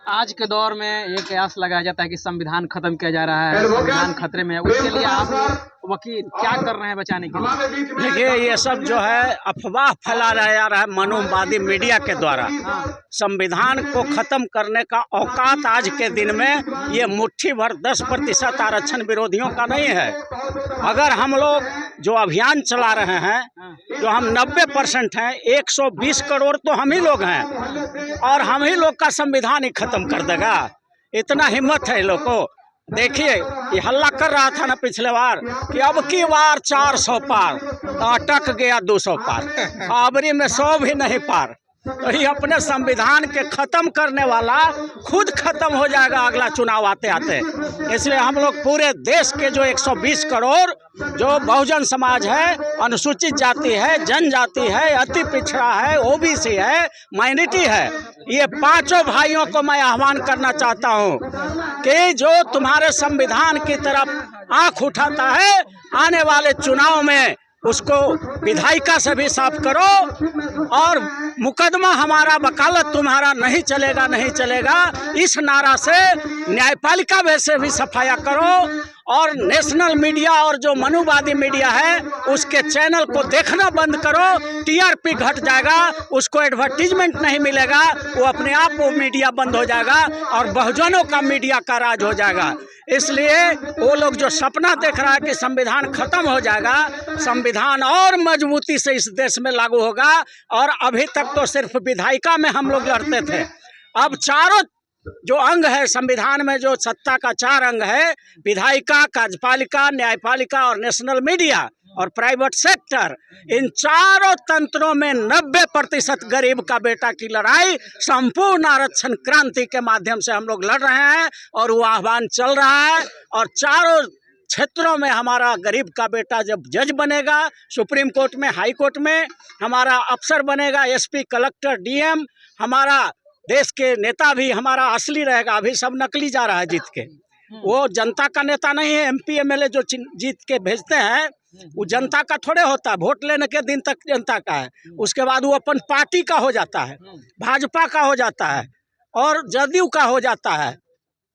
आज के दौर में ये कयास लगाया जाता है कि संविधान खत्म किया जा रहा है, संविधान खतरे में है। उसके लिए आप वकील क्या कर रहे हैं बचाने के लिए? देखिए, ये सब जो है अफवाह फैलाया जा रहा है मनोवादी मीडिया के द्वारा। संविधान को खत्म करने का औकात आज के दिन में ये मुट्ठी भर 10% आरक्षण विरोधियों का नहीं है। अगर हम लोग जो अभियान चला रहे हैं, जो हम 90% हैं, 120 करोड़ तो हम ही लोग हैं और हम ही लोग का संविधान ही खत्म कर देगा। इतना हिम्मत है लोग को। देखिए, ये हल्ला कर रहा था ना पिछले बार कि अब की बार 400 पार, अटक गया 200 पार, आबरी में 100 भी नहीं पार। तो ये अपने संविधान के खत्म करने वाला खुद खत्म हो जाएगा अगला चुनाव आते आते। इसलिए हम लोग पूरे देश के जो 120 करोड़ जो बहुजन समाज है, अनुसूचित जाति है, जनजाति है, अति पिछड़ा है, ओबीसी है, माइनॉरिटी है, ये पांचों भाइयों को मैं आह्वान करना चाहता हूँ कि जो तुम्हारे संविधान की तरफ आंख उठाता है, आने वाले चुनाव में उसको विधायिका से भी साफ करो और मुकदमा हमारा, वकालत तुम्हारा नहीं चलेगा, नहीं चलेगा, इस नारा से न्यायपालिका में से भी सफाया करो। और नेशनल मीडिया और जो मनुवादी मीडिया है उसके चैनल को देखना बंद करो। टीआरपी घट जाएगा, उसको एडवर्टीजमेंट नहीं मिलेगा, वो अपने आप वो मीडिया बंद हो जाएगा और बहुजनों का मीडिया का राज हो जाएगा। इसलिए वो लोग जो सपना देख रहा है कि संविधान खत्म हो जाएगा, संविधान और मजबूती से इस देश में लागू होगा। और अभी तक तो सिर्फ विधायिका में हम लोग लड़ते थे, अब चारों जो अंग है संविधान में, जो सत्ता का 4 अंग है, विधायिका, कार्यपालिका, न्यायपालिका और नेशनल मीडिया और प्राइवेट सेक्टर, इन चारों तंत्रों में 90% गरीब का बेटा की लड़ाई संपूर्ण आरक्षण क्रांति के माध्यम से हम लोग लड़ रहे हैं और वो आह्वान चल रहा है। और चारों क्षेत्रों में हमारा गरीब का बेटा जब जज बनेगा, सुप्रीम कोर्ट में, हाई कोर्ट में हमारा अफसर बनेगा, एसपी, कलेक्टर, डीएम, हमारा देश के नेता भी हमारा असली रहेगा। अभी सब नकली जा रहा है जीत के, वो जनता का नेता नहीं है। एमपी एमएलए जो जीत के भेजते हैं वो जनता का थोड़े होता है, वोट लेने के दिन तक जनता का है, उसके बाद वो अपन पार्टी का हो जाता है, भाजपा का हो जाता है और जदयू का हो जाता है।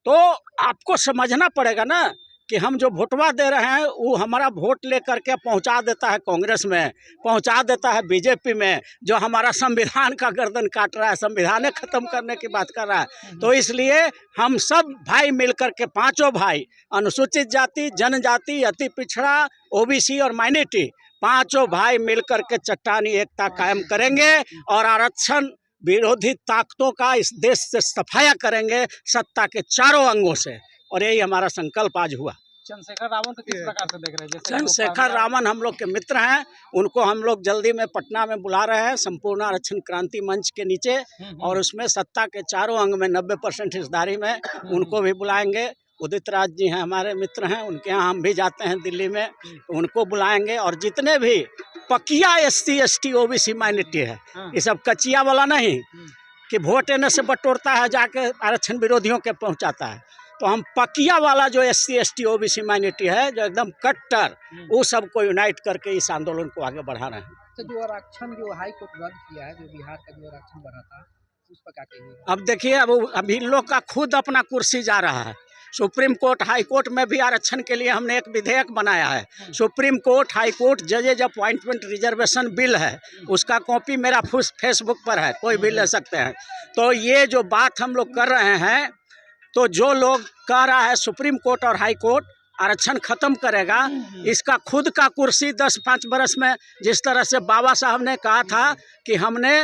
तो आपको समझना पड़ेगा ना कि हम जो वोटवा दे रहे हैं वो हमारा वोट लेकर के पहुंचा देता है कांग्रेस में, पहुंचा देता है बीजेपी में, जो हमारा संविधान का गर्दन काट रहा है, संविधान खत्म करने की बात कर रहा है। तो इसलिए हम सब भाई मिलकर के, पांचों भाई, अनुसूचित जाति, जनजाति, अति पिछड़ा, ओबीसी और माइनॉरिटी, पांचों भाई मिलकर के चट्टानी एकता कायम करेंगे और आरक्षण विरोधी ताकतों का इस देश से सफाया करेंगे, सत्ता के चारों अंगों से। और यही हमारा संकल्प आज हुआ। चंद्रशेखर रावण को किस प्रकार से देख रहे हैं? चंद्रशेखर रावण हम लोग के मित्र हैं, उनको हम लोग जल्दी में पटना में बुला रहे हैं संपूर्ण आरक्षण क्रांति मंच के नीचे, और उसमें सत्ता के चारों अंग में 90% हिस्सेदारी में उनको भी बुलाएंगे। उदित राज जी हैं, हमारे मित्र हैं, उनके यहाँ हम भी जाते हैं दिल्ली में, तो उनको बुलाएंगे। और जितने भी पकिया SC ST OBC माइनॉरिटी है, ये सब कचिया वाला नहीं कि वोट लेने से बटोरता है जाके आरक्षण विरोधियों के पहुँचाता है। तो हम पकिया वाला जो SC ST OBC माइनॉरिटी है, जो एकदम कट्टर, वो सबको यूनाइट करके इस आंदोलन को आगे बढ़ा रहे हैं। तो जो आरक्षण जो हाई कोर्ट रद्द किया है, जो बिहार का जो आरक्षण बढ़ा था, उस पर क्या कहेंगे? अब देखिए, अब अभी लोग का खुद अपना कुर्सी जा रहा है। सुप्रीम कोर्ट, हाई कोर्ट में भी आरक्षण के लिए हमने एक विधेयक बनाया है। सुप्रीम कोर्ट, हाई कोर्ट जजेज अपॉइंटमेंट रिजर्वेशन बिल है, उसका कॉपी मेरा फेसबुक पर है, कोई भी ले सकते हैं। तो ये जो बात हम लोग कर रहे हैं, तो जो लोग कह रहा है सुप्रीम कोर्ट और हाई कोर्ट आरक्षण खत्म करेगा, इसका खुद का कुर्सी 10-5 बरस में, जिस तरह से बाबा साहब ने कहा था कि हमने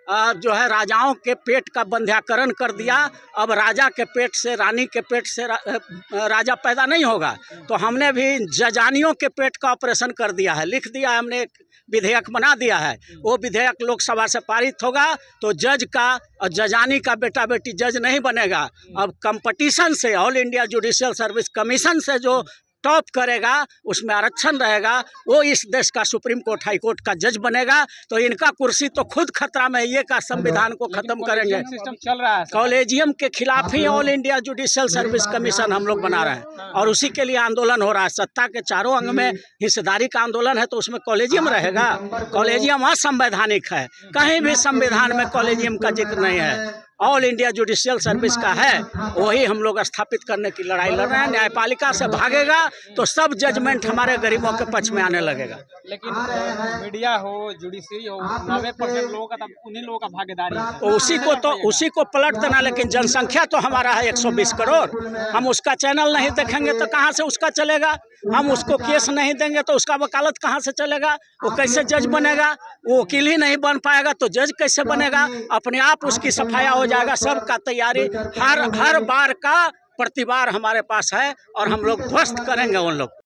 जो है राजाओं के पेट का बंध्याकरण कर दिया, अब राजा के पेट से, रानी के पेट से राजा पैदा नहीं होगा, तो हमने भी जजानियों के पेट का ऑपरेशन कर दिया है, लिख दिया है, हमने एक विधेयक बना दिया है। वो विधेयक लोकसभा से पारित होगा तो जज का और जजानी का बेटा बेटी जज नहीं बनेगा। अब कंपटीशन से, all India judicial service commission से जो टॉप करेगा उसमें आरक्षण रहेगा, वो इस देश का सुप्रीम कोर्ट, हाई कोर्ट का जज बनेगा। तो इनका कुर्सी तो खुद खतरा में, ये का संविधान को खत्म करेंगे। सिस्टम चल रहा है, कॉलेजियम के खिलाफ ही all India judicial service commission हम लोग बना रहे हैं और उसी के लिए आंदोलन हो रहा है। सत्ता के चारों अंग में हिस्सेदारी का आंदोलन है, तो उसमें कॉलेजियम रहेगा। कॉलेजियम असंवैधानिक है, कहीं भी संविधान में कॉलेजियम का जिक्र नहीं है। ऑल इंडिया जुडिशियल सर्विस का है, वही हम लोग स्थापित करने की लड़ाई लड़ रहे हैं। न्यायपालिका से भागेगा तो सब जजमेंट हमारे गरीबों के पक्ष में आने लगेगा। लेकिन मीडिया हो, जुडिशरी हो, 90% लोगों का तब उन्हीं लोगों का भागीदारी है। तो उसी को पलट देना, लेकिन जनसंख्या तो हमारा है 120 करोड़। हम उसका चैनल नहीं देखेंगे तो कहाँ से उसका चलेगा? हम उसको केस नहीं देंगे तो उसका वकालत कहाँ से चलेगा? वो कैसे जज बनेगा? वो वकील ही नहीं बन पाएगा तो जज कैसे बनेगा? अपने आप उसकी सफाया हो जाएगा। सबका तैयारी हर बार का प्रतिवार हमारे पास है और हम लोग ध्वस्त करेंगे उन लोग।